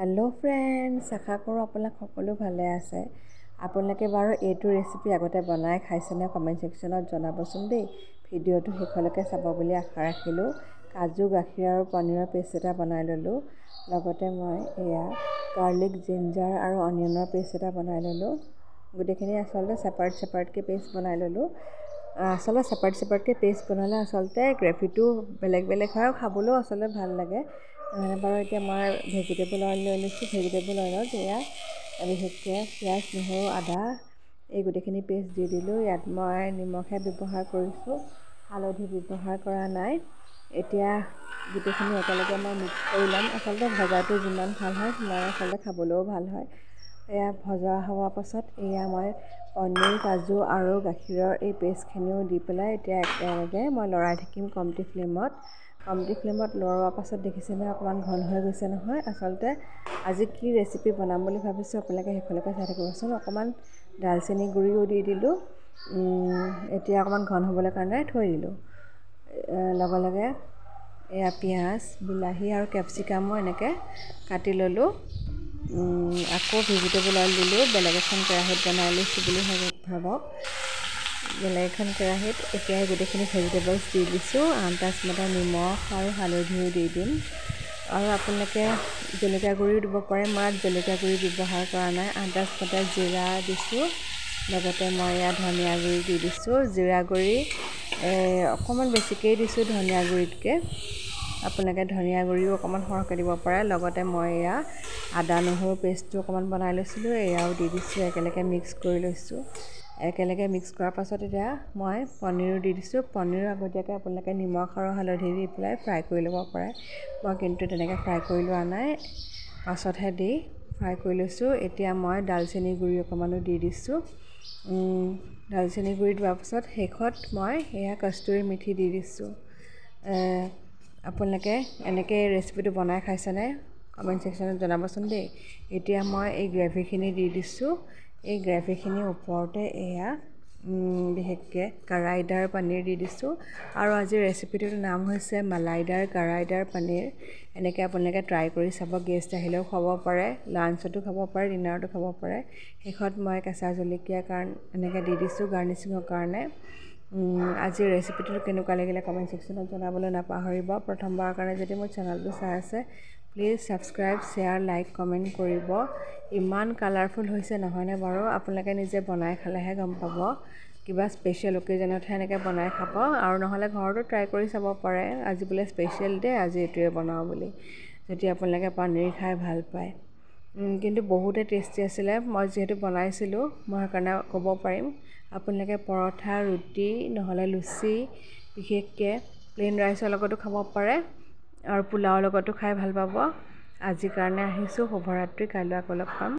Hello friends, आशा करूँ আপোনালোক সকলো ভালে আছে। আপোনালোকে বাৰু এইটো ৰেচিপি আগতে বনাই খাইছেনে কমেণ্ট সেকশ্যনত জনাবচোন দেই। ভিডিঅ'টো শেষলৈকে চাব বুলি আশা ৰাখিলোঁ। কাজু, গাখীৰ আৰু পনীৰৰ পেষ্ট এটা বনাই ল'লোঁ। লগতে মই এয়া গাৰ্লিক, জিঞ্জাৰ আৰু অনিয়নৰ পেষ্ট এটা বনাই ল'লোঁ। গোটেইখিনি আচলতে ছেপাৰেটকৈ পেষ্ট বনাই ল'লোঁ। আচলতে ছেপাৰেটকৈ পেষ্ট বনালে আচলতে গ্ৰেভিটো বেলেগ বেলেগ হয় আৰু খাবলৈও আচলতে ভাল লাগে। বাৰু এতিয়া মই ভেজিটেবল অইল লৈ লৈছোঁ। ভেজিটেবল অইলত এয়া বিশেষকৈ পিঁয়াজ, নহৰু, আদা এই গোটেইখিনি পেষ্ট দি দিলোঁ। ইয়াত মই নিমখহে ব্যৱহাৰ কৰিছোঁ, হালধি ব্যৱহাৰ কৰা নাই। এতিয়া গোটেইখিনি একেলগে মই মিক্স কৰি ল'ম। আচলতে ভজাটো যিমান ভাল হয় সিমান আচলতে খাবলৈও ভাল হয়। এয়া ভজা হোৱাৰ পাছত এয়া মই পনীৰ, কাজু আৰু গাখীৰৰ এই পেষ্টখিনিও দি পেলাই এতিয়া একেলগে মই লৰাই থাকিম কমটি ফ্লেমত। কমটি ফ্লেমত লৰোৱাৰ পাছত দেখিছেনে অকণমান ঘন হৈ গৈছে নহয়। আচলতে আজি কি ৰেচিপি বনাম বুলি ভাবিছোঁ আপোনালোকে শেষলৈকে চাই থাকিবচোন। অকণমান ডালচেনি গুড়িও দি দিলোঁ। এতিয়া অকণমান ঘন হ'বলৈ কাৰণে থৈ দিলোঁ। লগে লগে এয়া পিঁয়াজ, বিলাহী আৰু কেপচিকামো এনেকৈ কাটি ল'লোঁ। আকৌ ভেজিটেবল অইল দিলোঁ। বেলেগ এখন কেৰাহীত বনাই লৈছোঁ বুলি ভাবক। বেলেগ এখন কেৰাহীত এতিয়া গোটেইখিনি ভেজিটেবলছ দি দিছোঁ। আন্দাজমতে নিমখ আৰু হালধিও দি দিম। আৰু আপোনালোকে জলকীয়া গুড়িও দিব পাৰে। মই ইয়াত জলকীয়া গুড়ি ব্যৱহাৰ কৰা নাই। আন্দাজমতে জিৰা দিছোঁ। লগতে মই ইয়াত ধনিয়া গুড়ি দি দিছোঁ। জিৰা গুড়ি অকণমান বেছিকৈয়ে দিছোঁ ধনিয়া গুড়িতকৈ। আপোনালোকে ধনিয়া গুড়িও অকণমান সৰহকৈ দিব পাৰে। লগতে মই এয়া আদা নহৰু পেষ্টটো অকণমান বনাই লৈছিলোঁ, এয়াও দি দিছোঁ। একেলগে মিক্স কৰি লৈছোঁ। একেলগে মিক্স কৰাৰ পাছত এতিয়া মই পনীৰো দি দিছোঁ। পনীৰো আগতীয়াকৈ আপোনালোকে নিমখ আৰু হালধি দি পেলাই ফ্ৰাই কৰি ল'ব পাৰে। মই কিন্তু তেনেকৈ ফ্ৰাই কৰি লোৱা নাই, পাছতহে দি ফ্ৰাই কৰি লৈছোঁ। এতিয়া মই ডালচেনি গুড়ি অকণমানো দি দিছোঁ। ডালচেনি গুড়ি দিয়াৰ পাছত শেষত মই এয়া কষ্টুৰি মেথি দি দিছোঁ। আপোনালোকে এনেকৈ ৰেচিপিটো বনাই খাইছেনে কমেণ্ট ছেকশ্যনত জনাবচোন দেই। এতিয়া মই এই গ্ৰেভিখিনি দি দিছোঁ। এই গ্ৰেভিখিনিৰ ওপৰতে এয়া বিশেষকৈ কাৰাইদাৰ পনীৰ দি দিছোঁ। আৰু আজিৰ ৰেচিপিটোৰ নাম হৈছে মালাইদাৰ কাৰাইদাৰ পনীৰ। এনেকৈ আপোনালোকে ট্ৰাই কৰি চাব। গেষ্ট আহিলেও খাব পাৰে, লাঞ্চতো খাব পাৰে, ডিনাৰতো খাব পাৰে। শেষত মই কেঁচা জলকীয়া এনেকৈ দি দিছোঁ গাৰ্নিচিঙৰ কাৰণে। আজিৰ ৰেচিপিটো কেনেকুৱা লাগিলে কমেণ্ট ছেকশ্যনত জনাবলৈ নাপাহৰিব। প্ৰথমবাৰৰ কাৰণে যদি মোৰ চেনেলটো চাই আছে please subscribe, share, like, comment কৰিব। ইমান কালাৰফুল হৈছে নহয়নে বাৰু। আপোনালোকে নিজে বনাই খালেহে গম পাব। কিবা স্পেচিয়েল অকেজনতহে এনেকৈ বনাই খাব, আৰু নহ'লে ঘৰতো ট্ৰাই কৰি চাব পাৰে। আজি বোলে স্পেচিয়েল ডে, আজি এইটোৱে বনাওঁ বুলি, যদি আপোনালোকে পনীৰ খাই ভাল পায়। কিন্তু বহুতে টেষ্টি আছিলে। মই যিহেতু বনাইছিলোঁ মই সেইকাৰণে ক'ব পাৰিম। আপোনালোকে পৰঠা, ৰুটি নহ'লে লুচি, বিশেষকৈ প্লেইন ৰাইচৰ লগতো খাব পাৰে আৰু পোলাওৰ লগতো খাই ভাল পাব। আজিৰ কাৰণে আহিছোঁ। শুভৰাত্ৰি। কাইলৈ আকৌ লগ পাম।